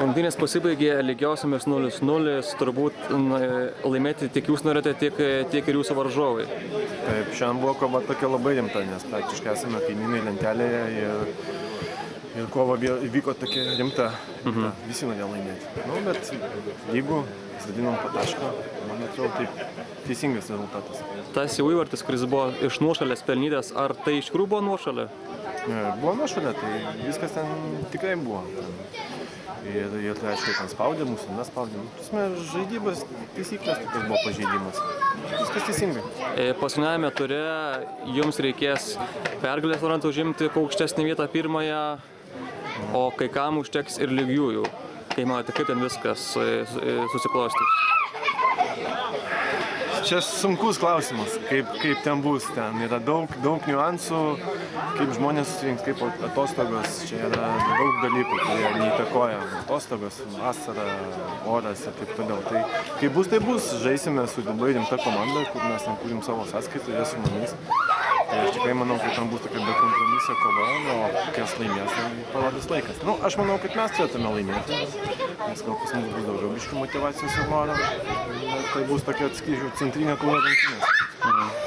Rungtynės pasibaigė lygiosiomis 0-0, turbūt laimėti tiek jūs norite, tiek ir jūsų varžovai. Taip, šiandien buvo kova tokia labai rimta, nes praktiškai esame kaimynai lentelėje ir kova vyko tokia rimta, visi norėjo laimėti. Bet jeigu sadinom po tašką, man atrodo, taip teisingas rezultatas. Tas jau įvartis, kuris buvo iš nuošalės pelnytas, ar tai iš tikrųjų buvo nuošalė? Buvo nuošalė, tai viskas ten tikrai buvo. Ir tai aišku, ten spaudė mūsų, nespaudė. Žaidybos taisyklės tokios buvo pažeidimas. Viskas teisingai. Paskutiniajame ture jums reikės pergalės norint užimti aukštesnį vietą pirmąją, o kai kam užteks ir lygiųjų. Kai manote, kaip ten viskas susiklostys? Čia sunkus klausimas, kaip ten bus. Ten yra daug niuansų, kaip žmonės susirinks, kaip atostogos. Čia yra daug dalykų, kurie neįtakoja. Atostogos, vasara, oras ir taip toliau. Tai kaip bus, tai bus. Žaisime su labai rimta komanda, kur mes ten turim savo sąskaitą, jie su mumis. Tai aš tikrai manau, kad ten bus tokia bekompromisė kova, o kas laimės, tai parodys laikas. Aš manau, kad mes turėtume laimėti, nes gal pas mus bus daugiau biškų motyvacijos ir noro. Tai bus tokia, atskaičiau, centrinė kova rungtynės.